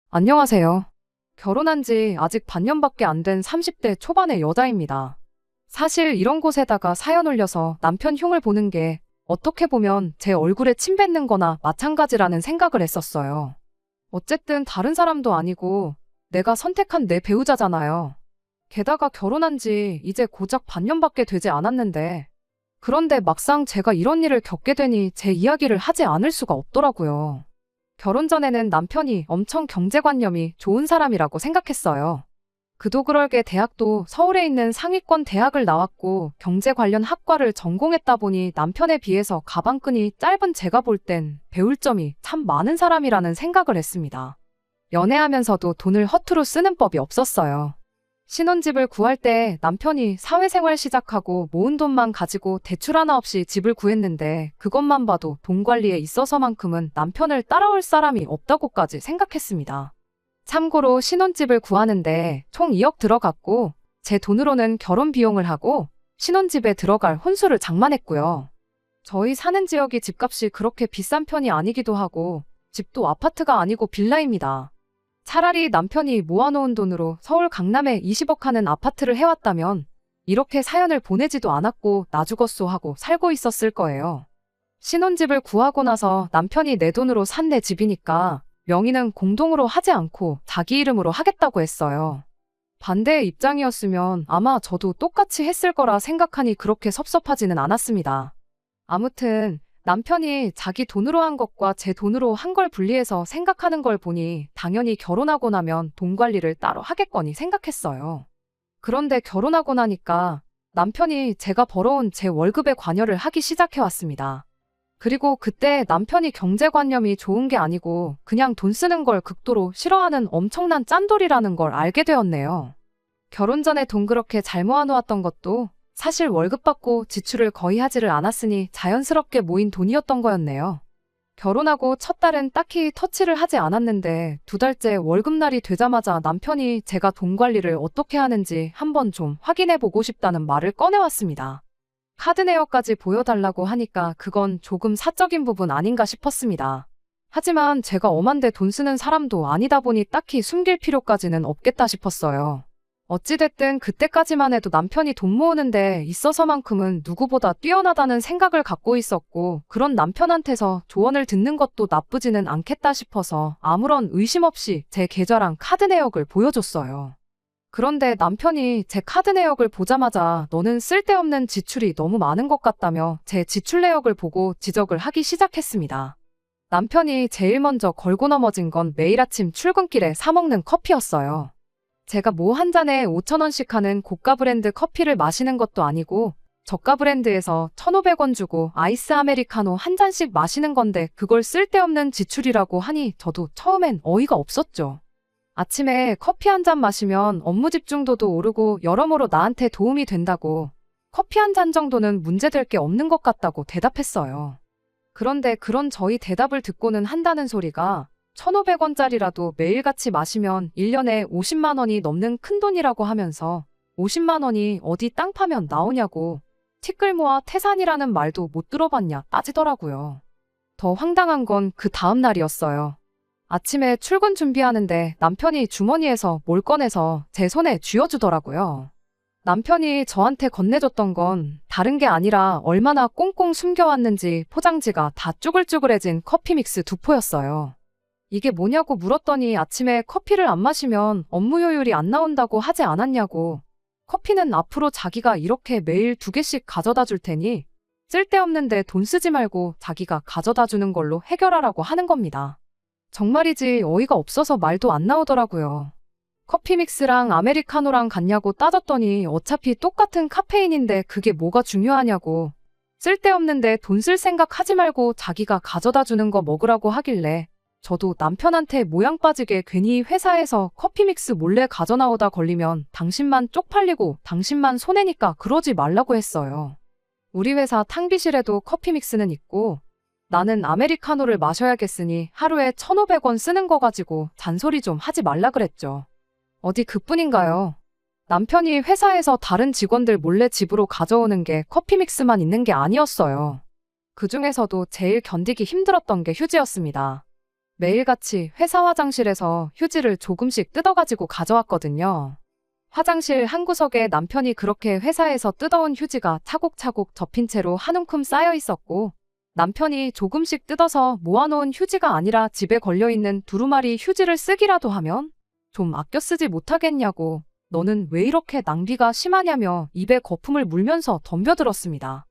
안녕하세요. 결혼한 지 아직 반년밖에 안 된 30대 초반의 여자입니다. 사실 이런 곳에다가 사연 올려서 남편 흉을 보는 게 어떻게 보면 제 얼굴에 침 뱉는 거나 마찬가지라는 생각을 했었어요. 어쨌든 다른 사람도 아니고 내가 선택한 내 배우자잖아요. 게다가 결혼한 지 이제 고작 반년밖에 되지 않았는데 그런데 막상 제가 이런 일을 겪게 되니 제 이야기를 하지 않을 수가 없더라고요. 결혼 전에는 남편이 엄청 경제관념이 좋은 사람이라고 생각했어요. 그도 그럴게 대학도 서울에 있는 상위권 대학을 나왔고 경제 관련 학과를 전공했다 보니 남편에 비해서 가방끈이 짧은 제가 볼 땐 배울 점이 참 많은 사람이라는 생각을 했습니다. 연애하면서도 돈을 허투루 쓰는 법이 없었어요. 신혼집을 구할 때 남편이 사회생활 시작하고 모은 돈만 가지고 대출 하나 없이 집을 구했는데 그것만 봐도 돈 관리에 있어서만큼은 남편을 따라올 사람이 없다고까지 생각했습니다. 참고로 신혼집을 구하는데 총 2억 들어갔고 제 돈으로는 결혼 비용을 하고 신혼집에 들어갈 혼수를 장만했고요. 저희 사는 지역이 집값이 그렇게 비싼 편이 아니기도 하고 집도 아파트가 아니고 빌라입니다. 차라리 남편이 모아놓은 돈으로 서울 강남에 20억 하는 아파트를 해왔다면 이렇게 사연을 보내지도 않았고 나 죽었소 하고 살고 있었을 거예요. 신혼집을 구하고 나서 남편이 내 돈으로 산 내 집이니까 명의는 공동으로 하지 않고 자기 이름으로 하겠다고 했어요. 반대의 입장이었으면 아마 저도 똑같이 했을 거라 생각하니 그렇게 섭섭하지는 않았습니다. 아무튼 남편이 자기 돈으로 한 것과 제 돈으로 한 걸 분리해서 생각하는 걸 보니 당연히 결혼하고 나면 돈 관리를 따로 하겠거니 생각했어요. 그런데 결혼하고 나니까 남편이 제가 벌어온 제 월급에 관여를 하기 시작해왔습니다. 그리고 그때 남편이 경제관념이 좋은 게 아니고 그냥 돈 쓰는 걸 극도로 싫어하는 엄청난 짠돌이라는 걸 알게 되었네요. 결혼 전에 돈 그렇게 잘 모아놓았던 것도 사실 월급 받고 지출을 거의 하지를 않았으니 자연스럽게 모인 돈이었던 거였네요. 결혼하고 첫 달은 딱히 터치를 하지 않았는데 2달째 월급날이 되자마자 남편이 제가 돈 관리를 어떻게 하는지 한번 좀 확인해 보고 싶다는 말을 꺼내왔습니다. 카드 내역까지 보여달라고 하니까 그건 조금 사적인 부분 아닌가 싶었습니다. 하지만 제가 엄한데 돈 쓰는 사람도 아니다 보니 딱히 숨길 필요까지는 없겠다 싶었어요. 어찌됐든 그때까지만 해도 남편이 돈 모으는데 있어서만큼은 누구보다 뛰어나다는 생각을 갖고 있었고 그런 남편한테서 조언을 듣는 것도 나쁘지는 않겠다 싶어서 아무런 의심 없이 제 계좌랑 카드 내역을 보여줬어요. 그런데 남편이 제 카드 내역을 보자마자 너는 쓸데없는 지출이 너무 많은 것 같다며 제 지출 내역을 보고 지적을 하기 시작했습니다. 남편이 제일 먼저 걸고 넘어진 건 매일 아침 출근길에 사 먹는 커피였어요. 제가 뭐 한 잔에 5,000원씩 하는 고가 브랜드 커피를 마시는 것도 아니고 저가 브랜드에서 1,500원 주고 아이스 아메리카노 한 잔씩 마시는 건데 그걸 쓸데없는 지출이라고 하니 저도 처음엔 어이가 없었죠. 아침에 커피 한 잔 마시면 업무 집중도도 오르고 여러모로 나한테 도움이 된다고 커피 한 잔 정도는 문제될 게 없는 것 같다고 대답했어요. 그런데 그런 저희 대답을 듣고는 한다는 소리가 1,500원짜리라도 매일같이 마시면 1년에 50만 원이 넘는 큰돈이라고 하면서 50만 원이 어디 땅 파면 나오냐고 티끌 모아 태산이라는 말도 못 들어봤냐 따지더라고요. 더 황당한 건 그 다음 날이었어요. 아침에 출근 준비하는데 남편이 주머니에서 뭘 꺼내서 제 손에 쥐어주더라고요. 남편이 저한테 건네줬던 건 다른 게 아니라 얼마나 꽁꽁 숨겨왔는지 포장지가 다 쭈글쭈글해진 커피 믹스 2포였어요. 이게 뭐냐고 물었더니 아침에 커피를 안 마시면 업무 효율이 안 나온다고 하지 않았냐고. 커피는 앞으로 자기가 이렇게 매일 2개씩 가져다 줄 테니 쓸데없는데 돈 쓰지 말고 자기가 가져다 주는 걸로 해결하라고 하는 겁니다. 정말이지 어이가 없어서 말도 안 나오더라고요. 커피 믹스랑 아메리카노랑 같냐고 따졌더니 어차피 똑같은 카페인인데 그게 뭐가 중요하냐고. 쓸데없는데 돈 쓸 생각 하지 말고 자기가 가져다 주는 거 먹으라고 하길래 저도 남편한테 모양 빠지게 괜히 회사에서 커피 믹스 몰래 가져나오다 걸리면 당신만 쪽팔리고 당신만 손해니까 그러지 말라고 했어요. 우리 회사 탕비실에도 커피 믹스는 있고 나는 아메리카노를 마셔야겠으니 하루에 1,500원 쓰는 거 가지고 잔소리 좀 하지 말라 그랬죠. 어디 그뿐인가요? 남편이 회사에서 다른 직원들 몰래 집으로 가져오는 게 커피 믹스만 있는 게 아니었어요. 그 중에서도 제일 견디기 힘들었던 게 휴지였습니다. 매일같이 회사 화장실에서 휴지를 조금씩 뜯어가지고 가져왔거든요. 화장실 한 구석에 남편이 그렇게 회사에서 뜯어온 휴지가 차곡차곡 접힌 채로 한 움큼 쌓여 있었고, 남편이 조금씩 뜯어서 모아놓은 휴지가 아니라 집에 걸려있는 두루마리 휴지를 쓰기라도 하면 좀 아껴 쓰지 못하겠냐고, 너는 왜 이렇게 낭비가 심하냐며 입에 거품을 물면서 덤벼들었습니다.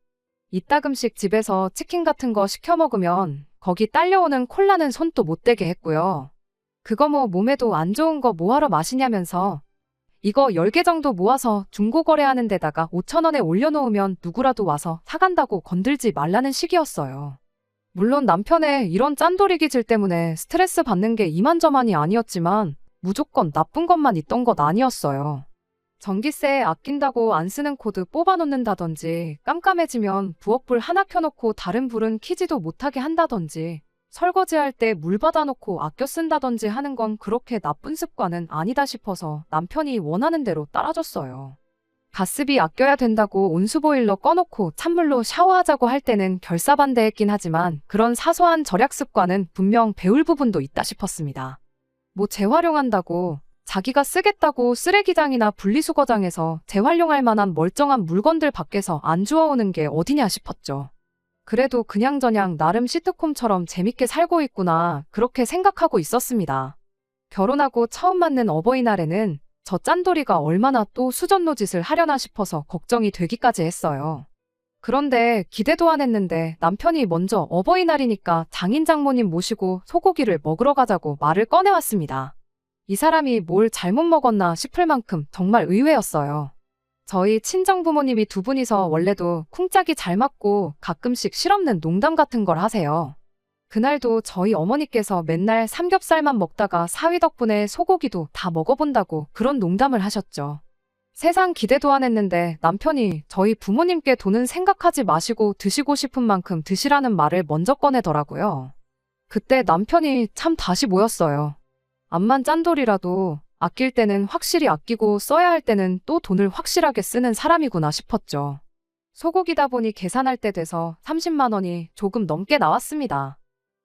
이따금씩 집에서 치킨 같은 거 시켜 먹으면 거기 딸려오는 콜라는 손도 못 대게 했고요. 그거 뭐 몸에도 안 좋은 거 뭐하러 마시냐면서 이거 10개 정도 모아서 중고거래하는 데다가 5,000원에 올려놓으면 누구라도 와서 사간다고 건들지 말라는 식이었어요. 물론 남편의 이런 짠돌이 기질 때문에 스트레스 받는 게 이만저만이 아니었지만 무조건 나쁜 것만 있던 것 아니었어요. 전기세 아낀다고 안 쓰는 코드 뽑아놓는다든지, 깜깜해지면 부엌불 하나 켜놓고 다른 불은 켜지도 못하게 한다든지, 설거지할 때 물 받아놓고 아껴 쓴다든지 하는 건 그렇게 나쁜 습관은 아니다 싶어서 남편이 원하는 대로 따라줬어요. 가스비 아껴야 된다고 온수보일러 꺼놓고 찬물로 샤워하자고 할 때는 결사반대했긴 하지만 그런 사소한 절약 습관은 분명 배울 부분도 있다 싶었습니다. 뭐 재활용한다고, 자기가 쓰겠다고 쓰레기장이나 분리수거장에서 재활용할 만한 멀쩡한 물건들 밖에서 안 주워오는 게 어디냐 싶었죠. 그래도 그냥저냥 나름 시트콤처럼 재밌게 살고 있구나, 그렇게 생각하고 있었습니다. 결혼하고 처음 맞는 어버이날에는 저 짠돌이가 얼마나 또 수전노 짓을 하려나 싶어서 걱정이 되기까지 했어요. 그런데 기대도 안 했는데 남편이 먼저 어버이날이니까 장인 장모님 모시고 소고기를 먹으러 가자고 말을 꺼내왔습니다. 이 사람이 뭘 잘못 먹었나 싶을 만큼 정말 의외였어요. 저희 친정부모님이 두 분이서 원래도 쿵짝이 잘 맞고 가끔씩 실없는 농담 같은 걸 하세요. 그날도 저희 어머니께서 맨날 삼겹살만 먹다가 사위 덕분에 소고기도 다 먹어본다고 그런 농담을 하셨죠. 세상 기대도 안 했는데 남편이 저희 부모님께 돈은 생각하지 마시고 드시고 싶은 만큼 드시라는 말을 먼저 꺼내더라고요. 그때 남편이 참 다시 모였어요. 암만 짠돌이라도 아낄 때는 확실히 아끼고 써야 할 때는 또 돈을 확실하게 쓰는 사람이구나 싶었죠. 소고기다 보니 계산할 때 돼서 30만 원이 조금 넘게 나왔습니다.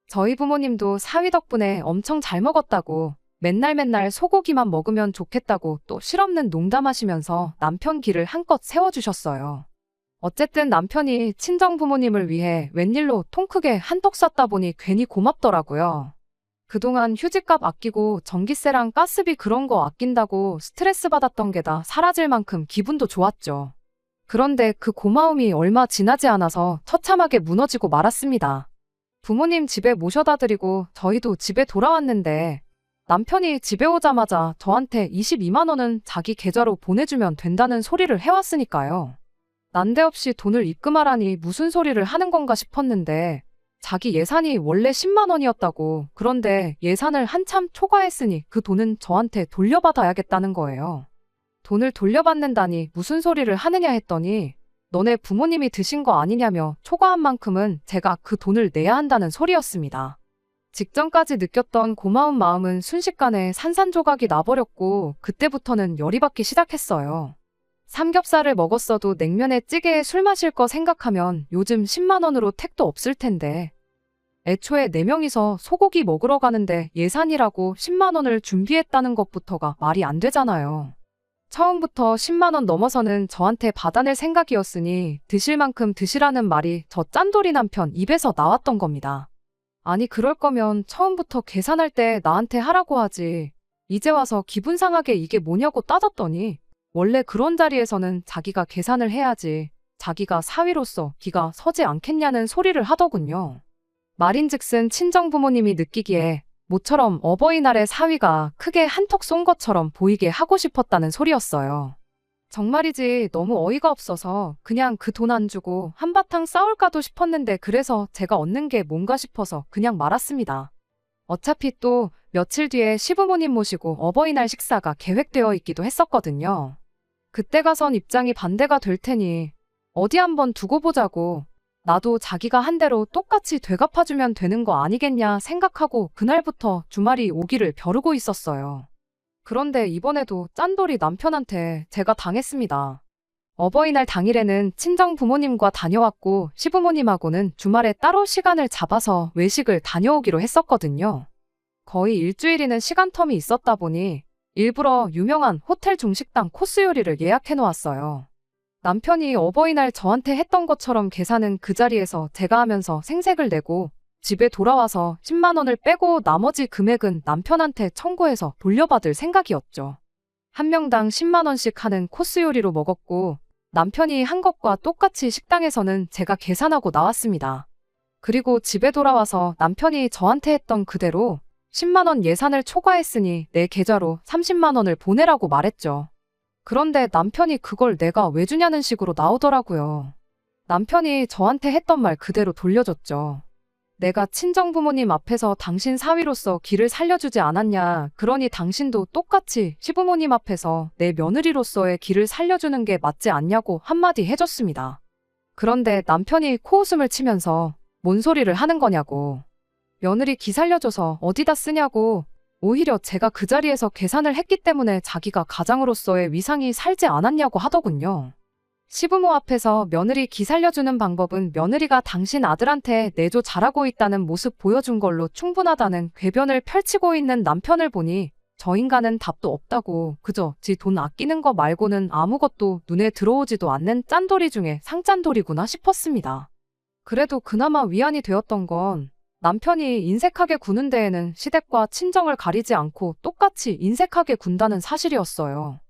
저희 부모님도 사위 덕분에 엄청 잘 먹었다고, 맨날 소고기만 먹으면 좋겠다고 또 실없는 농담하시면서 남편 기를 한껏 세워주셨어요. 어쨌든 남편이 친정 부모님을 위해 웬일로 통 크게 한턱 쐈다 보니 괜히 고맙더라고요. 그동안 휴지값 아끼고 전기세랑 가스비 그런 거 아낀다고 스트레스 받았던 게 다 사라질 만큼 기분도 좋았죠. 그런데 그 고마움이 얼마 지나지 않아서 처참하게 무너지고 말았습니다. 부모님 집에 모셔다 드리고 저희도 집에 돌아왔는데 남편이 집에 오자마자 저한테 22만 원은 자기 계좌로 보내주면 된다는 소리를 해왔으니까요. 난데없이 돈을 입금하라니 무슨 소리를 하는 건가 싶었는데 자기 예산이 원래 10만 원이었다고, 그런데 예산을 한참 초과했으니 그 돈은 저한테 돌려받아야겠다는 거예요. 돈을 돌려받는다니 무슨 소리를 하느냐 했더니 너네 부모님이 드신 거 아니냐며 초과한 만큼은 제가 그 돈을 내야 한다는 소리였습니다. 직전까지 느꼈던 고마운 마음은 순식간에 산산조각이 나버렸고 그때부터는 열이 받기 시작했어요. 삼겹살을 먹었어도 냉면에 찌개에 술 마실 거 생각하면 요즘 10만 원으로 택도 없을 텐데 애초에 4명이서 소고기 먹으러 가는데 예산이라고 10만 원을 준비했다는 것부터가 말이 안 되잖아요. 처음부터 10만 원 넘어서는 저한테 받아낼 생각이었으니 드실 만큼 드시라는 말이 저 짠돌이 남편 입에서 나왔던 겁니다. 아니 그럴 거면 처음부터 계산할 때 나한테 하라고 하지. 이제 와서 기분 상하게 이게 뭐냐고 따졌더니 원래 그런 자리에서는 자기가 계산을 해야지, 자기가 사위로서 기가 서지 않겠냐는 소리를 하더군요. 말인즉슨 친정부모님이 느끼기에 모처럼 어버이날에 사위가 크게 한턱 쏜 것처럼 보이게 하고 싶었다는 소리였어요. 정말이지 너무 어이가 없어서 그냥 그 돈 안 주고 한바탕 싸울까도 싶었는데 그래서 제가 얻는 게 뭔가 싶어서 그냥 말았습니다. 어차피 또 며칠 뒤에 시부모님 모시고 어버이날 식사가 계획되어 있기도 했었거든요. 그때 가선 입장이 반대가 될 테니 어디 한번 두고 보자고, 나도 자기가 한 대로 똑같이 되갚아주면 되는 거 아니겠냐 생각하고 그날부터 주말이 오기를 벼르고 있었어요. 그런데 이번에도 짠돌이 남편한테 제가 당했습니다. 어버이날 당일에는 친정 부모님과 다녀왔고 시부모님하고는 주말에 따로 시간을 잡아서 외식을 다녀오기로 했었거든요. 거의 일주일이는 시간텀이 있었다 보니 일부러 유명한 호텔 중식당 코스 요리를 예약해 놓았어요. 남편이 어버이날 저한테 했던 것처럼 계산은 그 자리에서 제가 하면서 생색을 내고 집에 돌아와서 10만 원을 빼고 나머지 금액은 남편한테 청구해서 돌려받을 생각이었죠. 한 명당 10만 원씩 하는 코스 요리로 먹었고 남편이 한 것과 똑같이 식당에서는 제가 계산하고 나왔습니다. 그리고 집에 돌아와서 남편이 저한테 했던 그대로 10만 원 예산을 초과했으니 내 계좌로 30만 원을 보내라고 말했죠. 그런데 남편이 그걸 내가 왜 주냐는 식으로 나오더라고요. 남편이 저한테 했던 말 그대로 돌려줬죠. 내가 친정부모님 앞에서 당신 사위로서 길을 살려주지 않았냐. 그러니 당신도 똑같이 시부모님 앞에서 내 며느리로서의 길을 살려주는 게 맞지 않냐고 한마디 해줬습니다. 그런데 남편이 코웃음을 치면서 뭔 소리를 하는 거냐고. 며느리 기 살려줘서 어디다 쓰냐고. 오히려 제가 그 자리에서 계산을 했기 때문에 자기가 가장으로서의 위상이 살지 않았냐고 하더군요. 시부모 앞에서 며느리 기 살려주는 방법은 며느리가 당신 아들한테 내조 잘하고 있다는 모습 보여준 걸로 충분하다는 궤변을 펼치고 있는 남편을 보니 저 인간은 답도 없다고 그저 지 돈 아끼는 거 말고는 아무것도 눈에 들어오지도 않는 짠돌이 중에 상짠돌이구나 싶었습니다. 그래도 그나마 위안이 되었던 건 남편이 인색하게 구는 데에는 시댁과 친정을 가리지 않고 똑같이 인색하게 군다는 사실이었어요.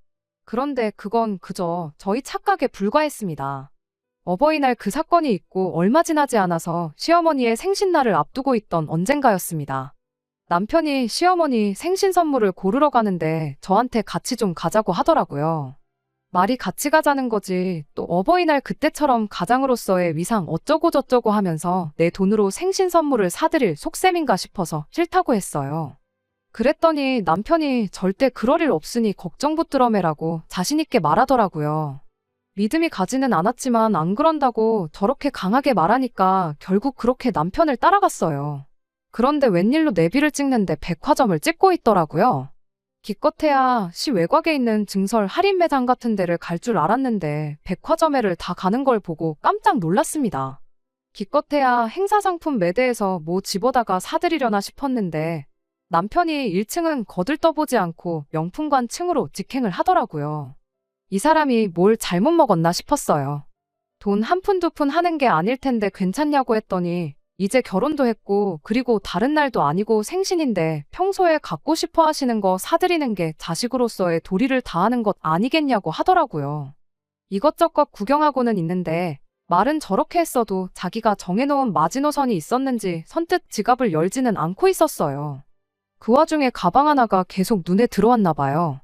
그런데 그건 그저 저희 착각에 불과했습니다. 어버이날 그 사건이 있고 얼마 지나지 않아서 시어머니의 생신날을 앞두고 있던 언젠가였습니다. 남편이 시어머니 생신 선물을 고르러 가는데 저한테 같이 좀 가자고 하더라고요. 말이 같이 가자는 거지 또 어버이날 그때처럼 가장으로서의 위상 어쩌고저쩌고 하면서 내 돈으로 생신 선물을 사드릴 속셈인가 싶어서 싫다고 했어요. 그랬더니 남편이 절대 그럴 일 없으니 걱정 붙들어매라고 자신있게 말하더라고요. 믿음이 가지는 않았지만 안 그런다고 저렇게 강하게 말하니까 결국 그렇게 남편을 따라갔어요. 그런데 웬일로 내비를 찍는데 백화점을 찍고 있더라고요. 기껏해야 시 외곽에 있는 증설 할인 매장 같은 데를 갈 줄 알았는데 백화점에를 다 가는 걸 보고 깜짝 놀랐습니다. 기껏해야 행사 상품 매대에서 뭐 집어다가 사드리려나 싶었는데 남편이 1층은 거들떠보지 않고 명품관 층으로 직행을 하더라고요. 이 사람이 뭘 잘못 먹었나 싶었어요. 돈 한 푼 두 푼 하는 게 아닐 텐데 괜찮냐고 했더니 이제 결혼도 했고 그리고 다른 날도 아니고 생신인데 평소에 갖고 싶어 하시는 거 사드리는 게 자식으로서의 도리를 다하는 것 아니겠냐고 하더라고요. 이것저것 구경하고는 있는데 말은 저렇게 했어도 자기가 정해놓은 마지노선이 있었는지 선뜻 지갑을 열지는 않고 있었어요. 그 와중에 가방 하나가 계속 눈에 들어왔나 봐요.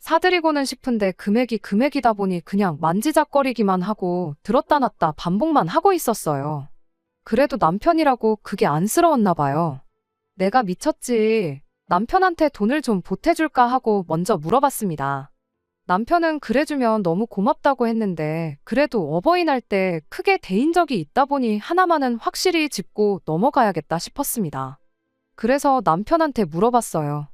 사드리고는 싶은데 금액이 금액이다 보니 그냥 만지작거리기만 하고 들었다 놨다 반복만 하고 있었어요. 그래도 남편이라고 그게 안쓰러웠나 봐요. 내가 미쳤지. 남편한테 돈을 좀 보태줄까 하고 먼저 물어봤습니다. 남편은 그래주면 너무 고맙다고 했는데 그래도 어버이날 때 크게 대인 적이 있다 보니 하나만은 확실히 짚고 넘어가야겠다 싶었습니다. 그래서 남편한테 물어봤어요.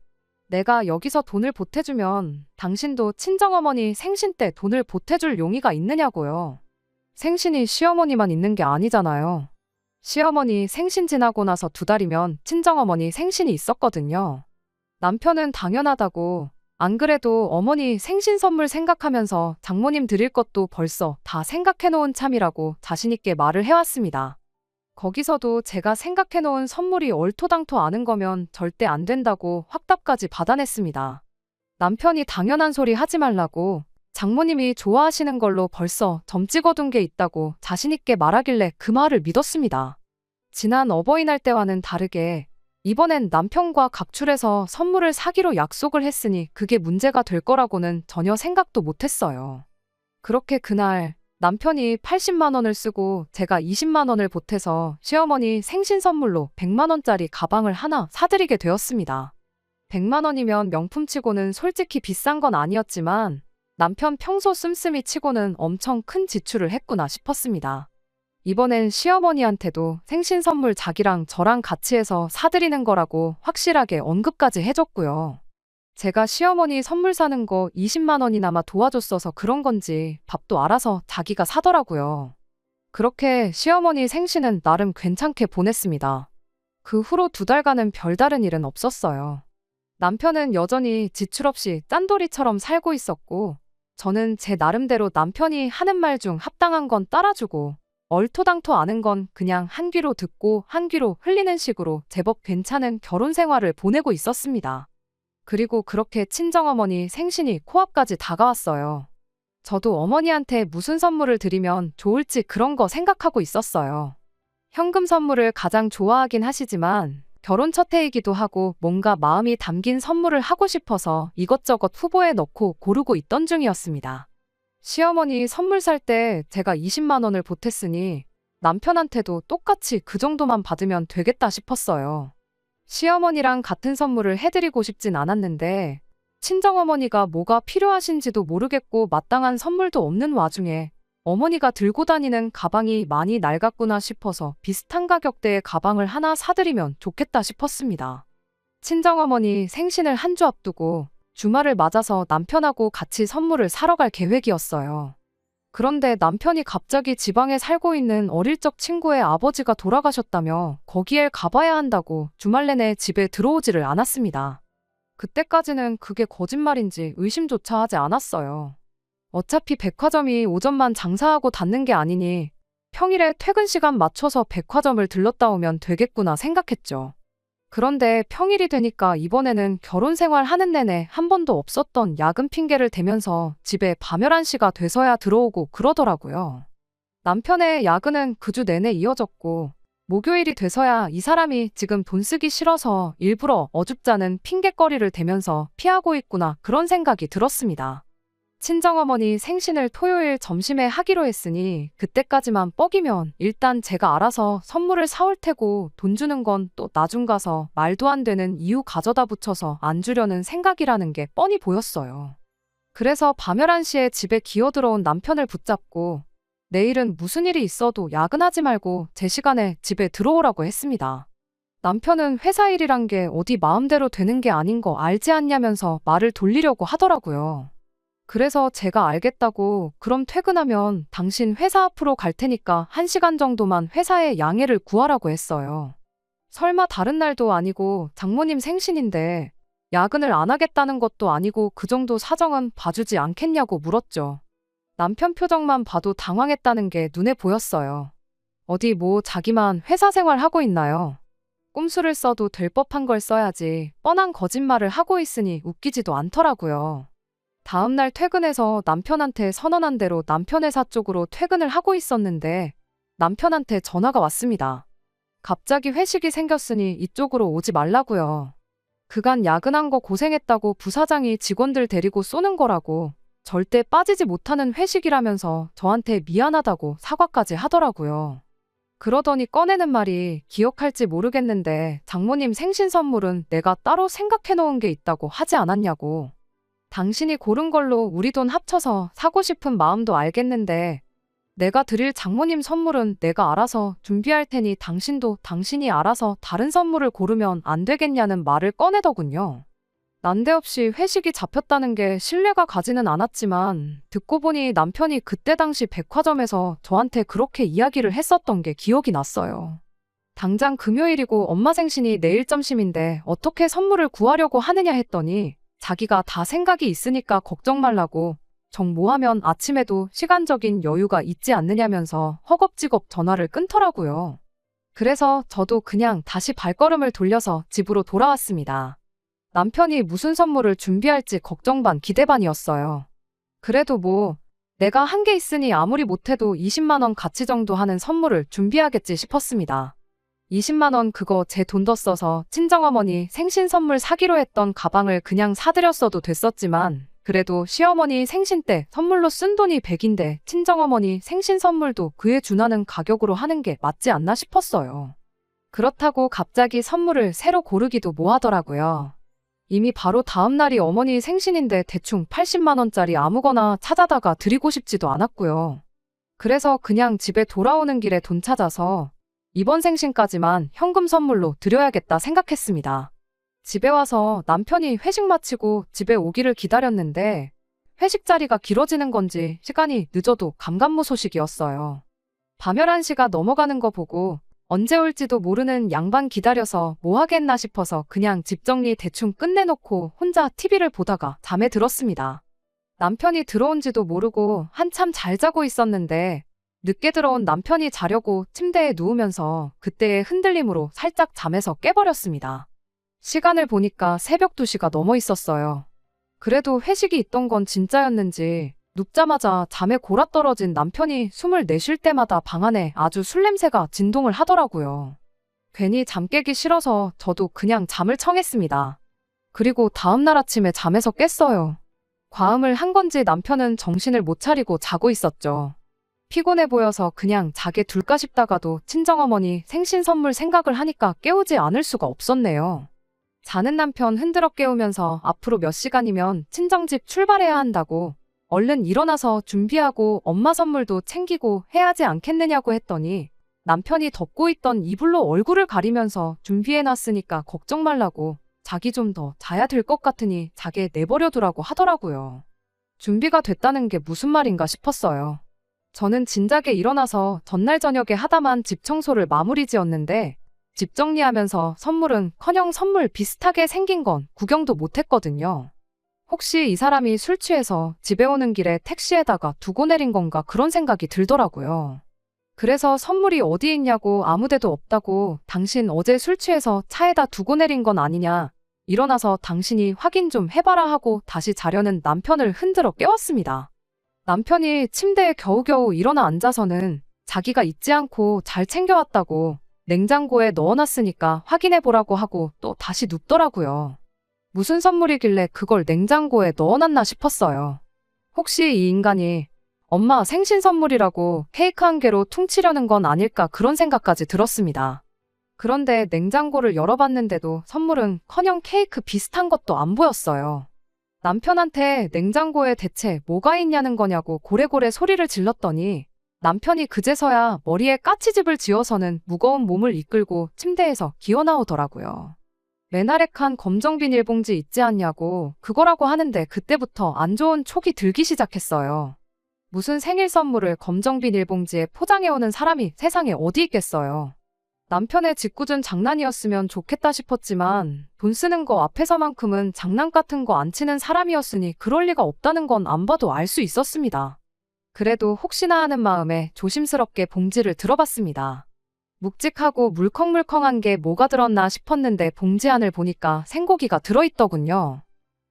내가 여기서 돈을 보태주면 당신도 친정어머니 생신 때 돈을 보태줄 용의가 있느냐고요. 생신이 시어머니만 있는 게 아니잖아요. 시어머니 생신 지나고 나서 2달이면 친정어머니 생신이 있었거든요. 남편은 당연하다고 안 그래도 어머니 생신 선물 생각하면서 장모님 드릴 것도 벌써 다 생각해놓은 참이라고 자신있게 말을 해왔습니다. 거기서도 제가 생각해놓은 선물이 얼토당토 않은 거면 절대 안 된다고 확답까지 받아냈습니다. 남편이 당연한 소리 하지 말라고 장모님이 좋아하시는 걸로 벌써 점 찍어둔 게 있다고 자신있게 말하길래 그 말을 믿었습니다. 지난 어버이날 때와는 다르게 이번엔 남편과 각출해서 선물을 사기로 약속을 했으니 그게 문제가 될 거라고는 전혀 생각도 못했어요. 그렇게 그날 남편이 80만 원을 쓰고 제가 20만 원을 보태서 시어머니 생신 선물로 100만 원짜리 가방을 하나 사드리게 되었습니다. 100만 원이면 명품치고는 솔직히 비싼 건 아니었지만 남편 평소 씀씀이 치고는 엄청 큰 지출을 했구나 싶었습니다. 이번엔 시어머니한테도 생신 선물 자기랑 저랑 같이 해서 사드리는 거라고 확실하게 언급까지 해줬고요. 제가 시어머니 선물 사는 거 20만 원이나마 도와줬어서 그런 건지 밥도 알아서 자기가 사더라고요. 그렇게 시어머니 생신은 나름 괜찮게 보냈습니다. 그 후로 2달간은 별다른 일은 없었어요. 남편은 여전히 지출 없이 짠돌이처럼 살고 있었고, 저는 제 나름대로 남편이 하는 말 중 합당한 건 따라주고, 얼토당토 않은 건 그냥 한 귀로 듣고 한 귀로 흘리는 식으로 제법 괜찮은 결혼 생활을 보내고 있었습니다. 그리고 그렇게 친정어머니 생신이 코앞까지 다가왔어요. 저도 어머니한테 무슨 선물을 드리면 좋을지 그런 거 생각하고 있었어요. 현금 선물을 가장 좋아하긴 하시지만 결혼 첫 해이기도 하고 뭔가 마음이 담긴 선물을 하고 싶어서 이것저것 후보에 넣고 고르고 있던 중이었습니다. 시어머니 선물 살 때 제가 20만 원을 보탰으니 남편한테도 똑같이 그 정도만 받으면 되겠다 싶었어요. 시어머니랑 같은 선물을 해드리고 싶진 않았는데 친정어머니가 뭐가 필요하신지도 모르겠고 마땅한 선물도 없는 와중에 어머니가 들고 다니는 가방이 많이 낡았구나 싶어서 비슷한 가격대의 가방을 하나 사드리면 좋겠다 싶었습니다. 친정어머니 생신을 한 주 앞두고 주말을 맞아서 남편하고 같이 선물을 사러 갈 계획이었어요. 그런데 남편이 갑자기 지방에 살고 있는 어릴 적 친구의 아버지가 돌아가셨다며 거기에 가봐야 한다고 주말 내내 집에 들어오지를 않았습니다. 그때까지는 그게 거짓말인지 의심조차 하지 않았어요. 어차피 백화점이 오전만 장사하고 닫는 게 아니니 평일에 퇴근 시간 맞춰서 백화점을 들렀다 오면 되겠구나 생각했죠. 그런데 평일이 되니까 이번에는 결혼 생활 하는 내내 한 번도 없었던 야근 핑계를 대면서 집에 밤 11시가 돼서야 들어오고 그러더라고요. 남편의 야근은 그 주 내내 이어졌고 목요일이 돼서야 이 사람이 지금 돈 쓰기 싫어서 일부러 어줍잖은 핑계거리를 대면서 피하고 있구나 그런 생각이 들었습니다. 친정어머니 생신을 토요일 점심에 하기로 했으니 그때까지만 뻐기면 일단 제가 알아서 선물을 사올 테고 돈 주는 건 또 나중 가서 말도 안 되는 이유 가져다 붙여서 안 주려는 생각이라는 게 뻔히 보였어요. 그래서 밤 11시에 집에 기어들어온 남편을 붙잡고 내일은 무슨 일이 있어도 야근하지 말고 제 시간에 집에 들어오라고 했습니다. 남편은 회사 일이란 게 어디 마음대로 되는 게 아닌 거 알지 않냐면서 말을 돌리려고 하더라고요. 그래서 제가 알겠다고 그럼 퇴근하면 당신 회사 앞으로 갈 테니까 1시간 정도만 회사에 양해를 구하라고 했어요. 설마 다른 날도 아니고 장모님 생신인데 야근을 안 하겠다는 것도 아니고 그 정도 사정은 봐주지 않겠냐고 물었죠. 남편 표정만 봐도 당황했다는 게 눈에 보였어요. 어디 뭐 자기만 회사 생활 하고 있나요? 꼼수를 써도 될 법한 걸 써야지 뻔한 거짓말을 하고 있으니 웃기지도 않더라고요. 다음날 퇴근해서 남편한테 선언한 대로 남편 회사 쪽으로 퇴근을 하고 있었는데 남편한테 전화가 왔습니다. 갑자기 회식이 생겼으니 이쪽으로 오지 말라고요. 그간 야근한 거 고생했다고 부사장이 직원들 데리고 쏘는 거라고 절대 빠지지 못하는 회식이라면서 저한테 미안하다고 사과까지 하더라고요. 그러더니 꺼내는 말이 기억할지 모르겠는데 장모님 생신 선물은 내가 따로 생각해 놓은 게 있다고 하지 않았냐고. 당신이 고른 걸로 우리 돈 합쳐서 사고 싶은 마음도 알겠는데 내가 드릴 장모님 선물은 내가 알아서 준비할 테니 당신도 당신이 알아서 다른 선물을 고르면 안 되겠냐는 말을 꺼내더군요. 난데없이 회식이 잡혔다는 게 신뢰가 가지는 않았지만 듣고 보니 남편이 그때 당시 백화점에서 저한테 그렇게 이야기를 했었던 게 기억이 났어요. 당장 금요일이고 엄마 생신이 내일 점심인데 어떻게 선물을 구하려고 하느냐 했더니 자기가 다 생각이 있으니까 걱정 말라고 정모하면 아침에도 시간적인 여유가 있지 않느냐면서 허겁지겁 전화를 끊더라고요. 그래서 저도 그냥 다시 발걸음을 돌려서 집으로 돌아왔습니다. 남편이 무슨 선물을 준비할지 걱정 반 기대 반이었어요. 그래도 뭐 내가 한 게 있으니 아무리 못해도 20만 원 가치 정도 하는 선물을 준비하겠지 싶었습니다. 20만 원 그거 제 돈 더 써서 친정어머니 생신 선물 사기로 했던 가방을 그냥 사드렸어도 됐었지만 그래도 시어머니 생신 때 선물로 쓴 돈이 100인데 친정어머니 생신 선물도 그에 준하는 가격으로 하는 게 맞지 않나 싶었어요. 그렇다고 갑자기 선물을 새로 고르기도 뭐하더라고요. 이미 바로 다음 날이 어머니 생신인데 대충 80만 원짜리 아무거나 찾아다가 드리고 싶지도 않았고요. 그래서 그냥 집에 돌아오는 길에 돈 찾아서 이번 생신까지만 현금 선물로 드려야겠다 생각했습니다. 집에 와서 남편이 회식 마치고 집에 오기를 기다렸는데 회식 자리가 길어지는 건지 시간이 늦어도 감감무소식이었어요. 밤 11시가 넘어가는 거 보고 언제 올지도 모르는 양반 기다려서 뭐 하겠나 싶어서 그냥 집 정리 대충 끝내놓고 혼자 TV를 보다가 잠에 들었습니다. 남편이 들어온지도 모르고 한참 잘 자고 있었는데 늦게 들어온 남편이 자려고 침대에 누우면서 그때의 흔들림으로 살짝 잠에서 깨버렸습니다. 시간을 보니까 새벽 2시가 넘어 있었어요. 그래도 회식이 있던 건 진짜였는지 눕자마자 잠에 골아떨어진 남편이 숨을 내쉴 때마다 방 안에 아주 술 냄새가 진동을 하더라고요. 괜히 잠 깨기 싫어서 저도 그냥 잠을 청했습니다. 그리고 다음날 아침에 잠에서 깼어요. 과음을 한 건지 남편은 정신을 못 차리고 자고 있었죠. 피곤해 보여서 그냥 자게 둘까 싶다가도 친정어머니 생신 선물 생각을 하니까 깨우지 않을 수가 없었네요. 자는 남편 흔들어 깨우면서 앞으로 몇 시간이면 친정집 출발해야 한다고 얼른 일어나서 준비하고 엄마 선물도 챙기고 해야지 않겠느냐고 했더니 남편이 덮고 있던 이불로 얼굴을 가리면서 준비해놨으니까 걱정 말라고 자기 좀 더 자야 될 것 같으니 자게 내버려두라고 하더라고요. 준비가 됐다는 게 무슨 말인가 싶었어요. 저는 진작에 일어나서 전날 저녁에 하다만 집 청소를 마무리 지었는데 집 정리하면서 선물은커녕 선물 비슷하게 생긴 건 구경도 못했거든요. 혹시 이 사람이 술 취해서 집에 오는 길에 택시에다가 두고 내린 건가 그런 생각이 들더라고요. 그래서 선물이 어디 있냐고 아무데도 없다고 당신 어제 술 취해서 차에다 두고 내린 건 아니냐 일어나서 당신이 확인 좀 해봐라 하고 다시 자려는 남편을 흔들어 깨웠습니다. 남편이 침대에 겨우겨우 일어나 앉아서는 자기가 잊지 않고 잘 챙겨왔다고 냉장고에 넣어놨으니까 확인해보라고 하고 또 다시 눕더라고요. 무슨 선물이길래 그걸 냉장고에 넣어놨나 싶었어요. 혹시 이 인간이 엄마 생신 선물이라고 케이크 한 개로 퉁치려는 건 아닐까 그런 생각까지 들었습니다. 그런데 냉장고를 열어봤는데도 선물은커녕 케이크 비슷한 것도 안 보였어요. 남편한테 냉장고에 대체 뭐가 있냐는 거냐고 고래고래 소리를 질렀더니 남편이 그제서야 머리에 까치집을 지어서는 무거운 몸을 이끌고 침대에서 기어 나오더라고요. 메나렉한 검정 비닐봉지 있지 않냐고 그거라고 하는데 그때부터 안 좋은 촉이 들기 시작했어요. 무슨 생일 선물을 검정 비닐봉지에 포장해오는 사람이 세상에 어디 있겠어요. 남편의 짓궂은 장난이었으면 좋겠다 싶었지만 돈 쓰는 거 앞에서만큼은 장난 같은 거 안 치는 사람이었으니 그럴 리가 없다는 건 안 봐도 알 수 있었습니다. 그래도 혹시나 하는 마음에 조심스럽게 봉지를 들어봤습니다. 묵직하고 물컹물컹한 게 뭐가 들었나 싶었는데 봉지 안을 보니까 생고기가 들어있더군요.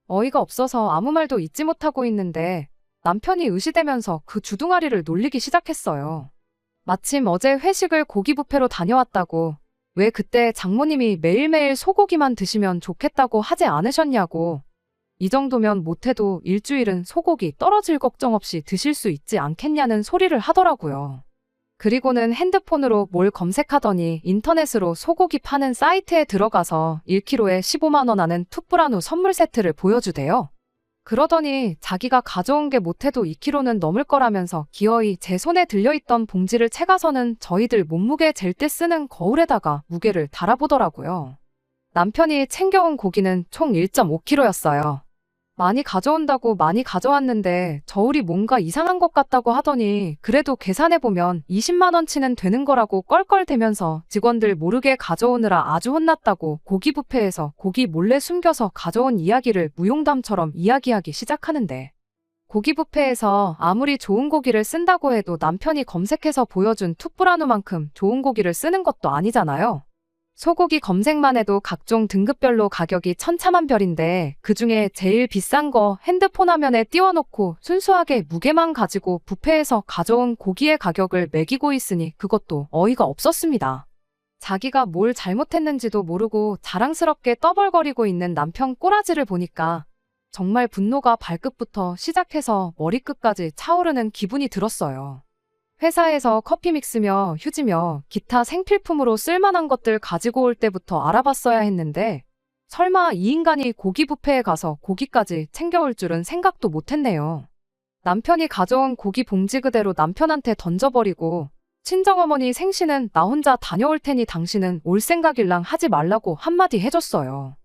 어이가 없어서 아무 말도 잊지 못하고 있는데 남편이 의시되면서 그 주둥아리를 놀리기 시작했어요. 마침 어제 회식을 고기 뷔페로 다녀왔다고 왜 그때 장모님이 매일매일 소고기만 드시면 좋겠다고 하지 않으셨냐고 이 정도면 못해도 일주일은 소고기 떨어질 걱정 없이 드실 수 있지 않겠냐는 소리를 하더라고요. 그리고는 핸드폰으로 뭘 검색하더니 인터넷으로 소고기 파는 사이트에 들어가서 1kg에 15만 원 하는 툭브라누 선물 세트를 보여주대요. 그러더니 자기가 가져온 게 못해도 2kg는 넘을 거라면서 기어이 제 손에 들려있던 봉지를 채가서는 저희들 몸무게 잴 때 쓰는 거울에다가 무게를 달아보더라고요. 남편이 챙겨온 고기는 총 1.5kg였어요. 많이 가져온다고 많이 가져왔는데 저울이 뭔가 이상한 것 같다고 하더니 그래도 계산해보면 20만 원치는 되는 거라고 껄껄대면서 직원들 모르게 가져오느라 아주 혼났다고 고기 뷔페에서 고기 몰래 숨겨서 가져온 이야기를 무용담처럼 이야기하기 시작하는데 고기 뷔페에서 아무리 좋은 고기를 쓴다고 해도 남편이 검색해서 보여준 툭브라누만큼 좋은 고기를 쓰는 것도 아니잖아요. 소고기 검색만 해도 각종 등급별로 가격이 천차만별인데 그중에 제일 비싼 거 핸드폰 화면에 띄워놓고 순수하게 무게만 가지고 뷔페에서 가져온 고기의 가격을 매기고 있으니 그것도 어이가 없었습니다. 자기가 뭘 잘못했는지도 모르고 자랑스럽게 떠벌거리고 있는 남편 꼬라지를 보니까 정말 분노가 발끝부터 시작해서 머리끝까지 차오르는 기분이 들었어요. 회사에서 커피 믹스며 휴지며 기타 생필품으로 쓸만한 것들 가지고 올 때부터 알아봤어야 했는데 설마 이 인간이 고기 뷔페에 가서 고기까지 챙겨올 줄은 생각도 못했네요. 남편이 가져온 고기 봉지 그대로 남편한테 던져버리고 친정어머니 생신은 나 혼자 다녀올 테니 당신은 올 생각일랑 하지 말라고 한마디 해줬어요.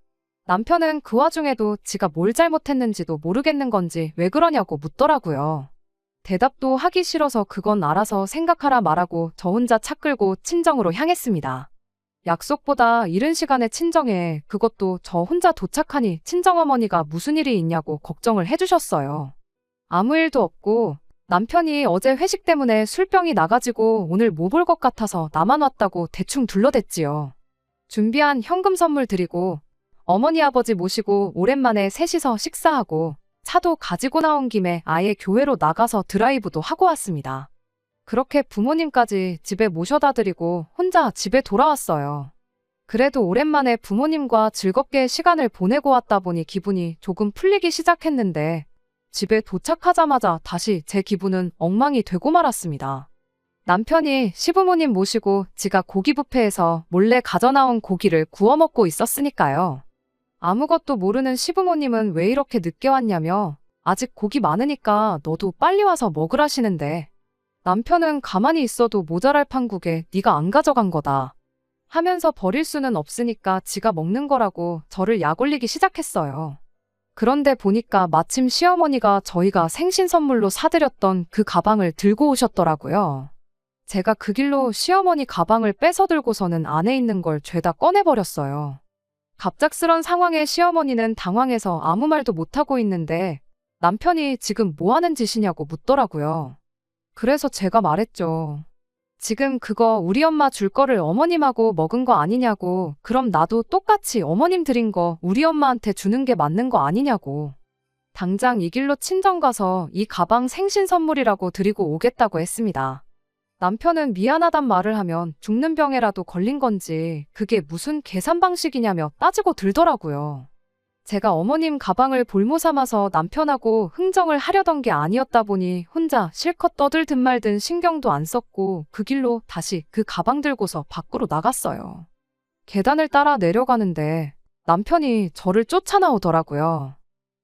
남편은 그 와중에도 지가 뭘 잘못했는지도 모르겠는 건지 왜 그러냐고 묻더라고요. 대답도 하기 싫어서 그건 알아서 생각하라 말하고 저 혼자 차 끌고 친정으로 향했습니다. 약속보다 이른 시간에 친정에, 그것도 저 혼자 도착하니 친정어머니가 무슨 일이 있냐고 걱정을 해주셨어요. 아무 일도 없고 남편이 어제 회식 때문에 술병이 나가지고 오늘 못 올 것 같아서 나만 왔다고 대충 둘러댔지요. 준비한 현금 선물 드리고 어머니 아버지 모시고 오랜만에 셋이서 식사하고 차도 가지고 나온 김에 아예 교회로 나가서 드라이브도 하고 왔습니다. 그렇게 부모님까지 집에 모셔다 드리고 혼자 집에 돌아왔어요. 그래도 오랜만에 부모님과 즐겁게 시간을 보내고 왔다 보니 기분이 조금 풀리기 시작했는데 집에 도착하자마자 다시 제 기분은 엉망이 되고 말았습니다. 남편이 시부모님 모시고 지가 고기 뷔페에서 몰래 가져나온 고기를 구워 먹고 있었으니까요. 아무것도 모르는 시부모님은 왜 이렇게 늦게 왔냐며 아직 고기 많으니까 너도 빨리 와서 먹으라시는데 남편은 가만히 있어도 모자랄 판국에 네가 안 가져간 거다 하면서 버릴 수는 없으니까 지가 먹는 거라고 저를 약올리기 시작했어요. 그런데 보니까 마침 시어머니가 저희가 생신 선물로 사드렸던 그 가방을 들고 오셨더라고요. 제가 그 길로 시어머니 가방을 뺏어 들고서는 안에 있는 걸 죄다 꺼내버렸어요. 갑작스런 상황에 시어머니는 당황해서 아무 말도 못하고 있는데 남편이 지금 뭐 하는 짓이냐고 묻더라고요. 그래서 제가 말했죠. 지금 그거 우리 엄마 줄 거를 어머님하고 먹은 거 아니냐고. 그럼 나도 똑같이 어머님 드린 거 우리 엄마한테 주는 게 맞는 거 아니냐고. 당장 이 길로 친정 가서 이 가방 생신 선물이라고 드리고 오겠다고 했습니다. 남편은 미안하단 말을 하면 죽는 병에라도 걸린 건지 그게 무슨 계산 방식이냐며 따지고 들더라고요. 제가 어머님 가방을 볼모 삼아서 남편하고 흥정을 하려던 게 아니었다 보니 혼자 실컷 떠들든 말든 신경도 안 썼고 그 길로 다시 그 가방 들고서 밖으로 나갔어요. 계단을 따라 내려가는데 남편이 저를 쫓아나오더라고요.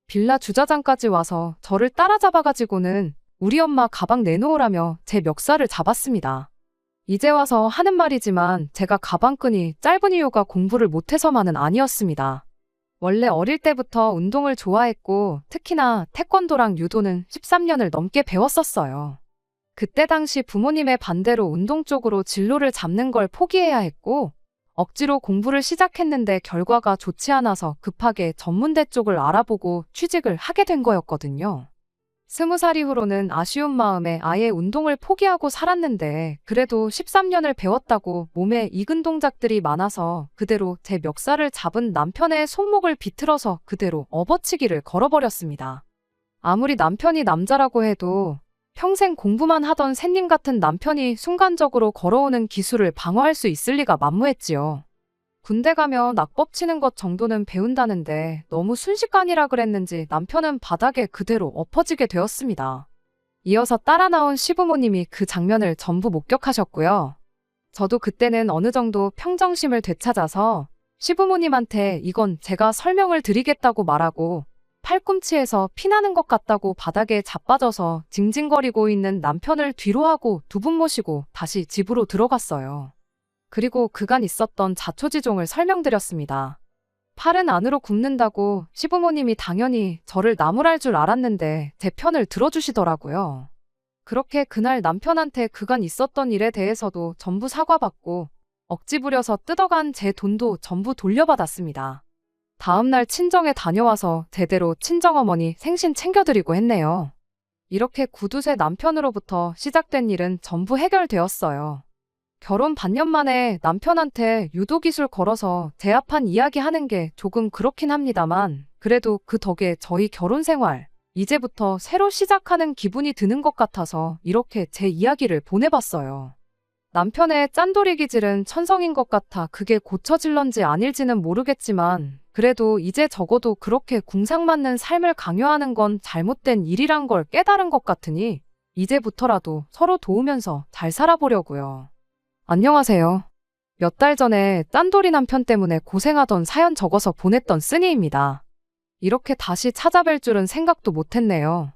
빌라 주차장까지 와서 저를 따라잡아가지고는 우리 엄마 가방 내놓으라며 제 멱살을 잡았습니다. 이제 와서 하는 말이지만 제가 가방끈이 짧은 이유가 공부를 못해서만은 아니었습니다. 원래 어릴 때부터 운동을 좋아했고 특히나 태권도랑 유도는 13년을 넘게 배웠었어요. 그때 당시 부모님의 반대로 운동 쪽으로 진로를 잡는 걸 포기해야 했고 억지로 공부를 시작했는데 결과가 좋지 않아서 급하게 전문대 쪽을 알아보고 취직을 하게 된 거였거든요. 20살 이후로는 아쉬운 마음에 아예 운동을 포기하고 살았는데 그래도 13년을 배웠다고 몸에 익은 동작들이 많아서 그대로 제 멱살을 잡은 남편의 손목을 비틀어서 그대로 업어치기를 걸어버렸습니다. 아무리 남편이 남자라고 해도 평생 공부만 하던 샌님 같은 남편이 순간적으로 걸어오는 기술을 방어할 수 있을 리가 만무했지요. 군대 가면 낙법 치는 것 정도는 배운다는데 너무 순식간이라 그랬는지 남편은 바닥에 그대로 엎어지게 되었습니다. 이어서 따라 나온 시부모님이 그 장면을 전부 목격하셨고요. 저도 그때는 어느 정도 평정심을 되찾아서 시부모님한테 이건 제가 설명을 드리겠다고 말하고 팔꿈치에서 피나는 것 같다고 바닥에 자빠져서 징징거리고 있는 남편을 뒤로 하고 두 분 모시고 다시 집으로 들어갔어요. 그리고 그간 있었던 자초지종을 설명드렸습니다. 팔은 안으로 굽는다고 시부모님이 당연히 저를 나무랄 줄 알았는데 제 편을 들어주시더라고요. 그렇게 그날 남편한테 그간 있었던 일에 대해서도 전부 사과받고 억지 부려서 뜯어간 제 돈도 전부 돌려받았습니다. 다음날 친정에 다녀와서 제대로 친정어머니 생신 챙겨드리고 했네요. 이렇게 구두쇠 남편으로부터 시작된 일은 전부 해결되었어요. 결혼 반년 만에 남편한테 유도기술 걸어서 제압한 이야기 하는 게 조금 그렇긴 합니다만 그래도 그 덕에 저희 결혼 생활 이제부터 새로 시작하는 기분이 드는 것 같아서 이렇게 제 이야기를 보내봤어요. 남편의 짠돌이 기질은 천성인 것 같아 그게 고쳐질런지 아닐지는 모르겠지만 그래도 이제 적어도 그렇게 궁상맞는 삶을 강요하는 건 잘못된 일이란 걸 깨달은 것 같으니 이제부터라도 서로 도우면서 잘 살아보려고요. 안녕하세요. 몇 달 전에 짠돌이 남편 때문에 고생하던 사연 적어서 보냈던 쓰니입니다. 이렇게 다시 찾아뵐 줄은 생각도 못했네요.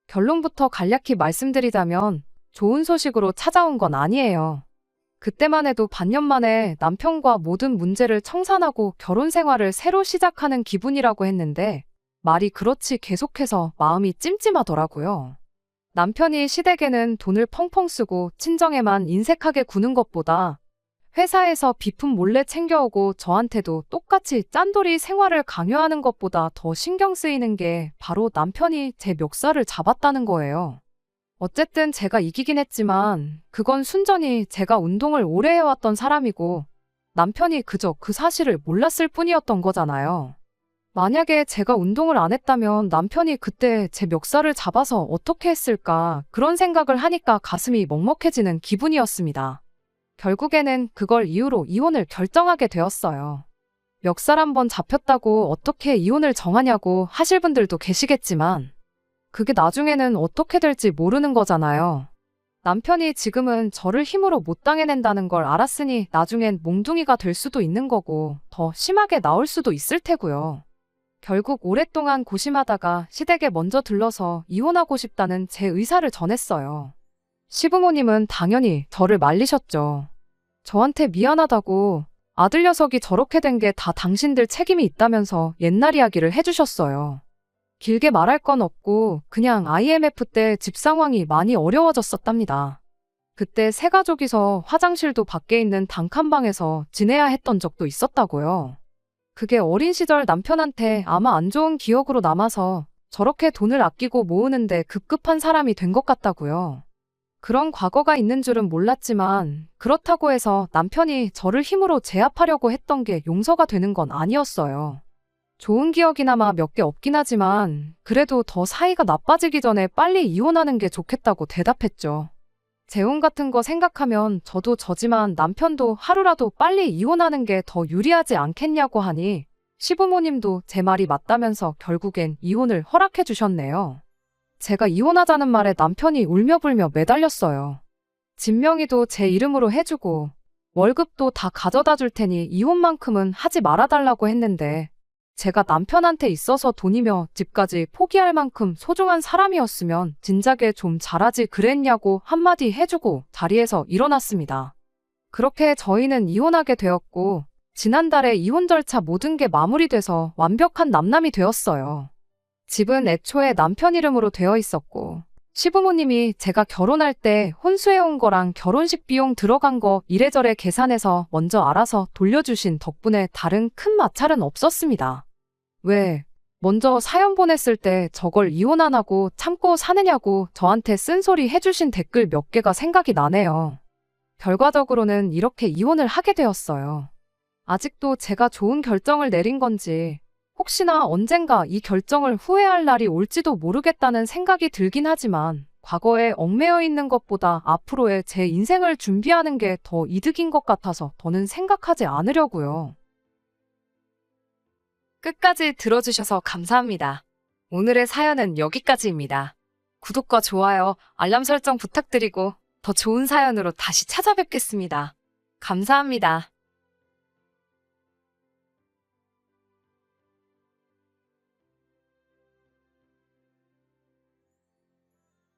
결론부터 간략히 말씀드리자면 좋은 소식으로 찾아온 건 아니에요. 그때만 해도 반년 만에 남편과 모든 문제를 청산하고 결혼 생활을 새로 시작하는 기분이라고 했는데 말이 그렇지 계속해서 마음이 찜찜하더라고요. 남편이 시댁에는 돈을 펑펑 쓰고 친정에만 인색하게 구는 것보다 회사에서 비품 몰래 챙겨오고 저한테도 똑같이 짠돌이 생활을 강요하는 것보다 더 신경 쓰이는 게 바로 남편이 제 멱살을 잡았다는 거예요. 어쨌든 제가 이기긴 했지만 그건 순전히 제가 운동을 오래 해왔던 사람이고 남편이 그저 그 사실을 몰랐을 뿐이었던 거잖아요. 만약에 제가 운동을 안 했다면 남편이 그때 제 멱살을 잡아서 어떻게 했을까 그런 생각을 하니까 가슴이 먹먹해지는 기분이었습니다. 결국에는 그걸 이유로 이혼을 결정하게 되었어요. 멱살 한번 잡혔다고 어떻게 이혼을 정하냐고 하실 분들도 계시겠지만 그게 나중에는 어떻게 될지 모르는 거잖아요. 남편이 지금은 저를 힘으로 못 당해낸다는 걸 알았으니 나중엔 몽둥이가 될 수도 있는 거고 더 심하게 나올 수도 있을 테고요. 결국 오랫동안 고심하다가 시댁에 먼저 들러서 이혼하고 싶다는 제 의사를 전했어요. 시부모님은 당연히 저를 말리셨죠. 저한테 미안하다고 아들 녀석이 저렇게 된 게 다 당신들 책임이 있다면서 옛날 이야기를 해주셨어요. 길게 말할 건 없고 그냥 IMF 때 집 상황이 많이 어려워졌었답니다. 그때 세 가족이서 화장실도 밖에 있는 단칸방에서 지내야 했던 적도 있었다고요. 그게 어린 시절 남편한테 아마 안 좋은 기억으로 남아서 저렇게 돈을 아끼고 모으는데 급급한 사람이 된 것 같다고요. 그런 과거가 있는 줄은 몰랐지만 그렇다고 해서 남편이 저를 힘으로 제압하려고 했던 게 용서가 되는 건 아니었어요. 좋은 기억이나마 몇 개 없긴 하지만 그래도 더 사이가 나빠지기 전에 빨리 이혼하는 게 좋겠다고 대답했죠. 재혼 같은 거 생각하면 저도 저지만 남편도 하루라도 빨리 이혼하는 게 더 유리하지 않겠냐고 하니 시부모님도 제 말이 맞다면서 결국엔 이혼을 허락해 주셨네요. 제가 이혼하자는 말에 남편이 울며불며 매달렸어요. 집 명의도 제 이름으로 해주고 월급도 다 가져다 줄 테니 이혼만큼은 하지 말아달라고 했는데 제가 남편한테 있어서 돈이며 집까지 포기할 만큼 소중한 사람이었으면 진작에 좀 잘하지 그랬냐고 한마디 해주고 자리에서 일어났습니다. 그렇게 저희는 이혼하게 되었고 지난달에 이혼 절차 모든 게 마무리돼서 완벽한 남남이 되었어요. 집은 애초에 남편 이름으로 되어 있었고 시부모님이 제가 결혼할 때 혼수해온 거랑 결혼식 비용 들어간 거 이래저래 계산해서 먼저 알아서 돌려주신 덕분에 다른 큰 마찰은 없었습니다. 왜? 먼저 사연 보냈을 때 저걸 이혼 안 하고 참고 사느냐고 저한테 쓴소리 해주신 댓글 몇 개가 생각이 나네요. 결과적으로는 이렇게 이혼을 하게 되었어요. 아직도 제가 좋은 결정을 내린 건지 혹시나 언젠가 이 결정을 후회할 날이 올지도 모르겠다는 생각이 들긴 하지만 과거에 얽매여 있는 것보다 앞으로의 제 인생을 준비하는 게 더 이득인 것 같아서 더는 생각하지 않으려고요. 끝까지 들어주셔서 감사합니다. 오늘의 사연은 여기까지입니다. 구독과 좋아요, 알람 설정 부탁드리고 더 좋은 사연으로 다시 찾아뵙겠습니다. 감사합니다.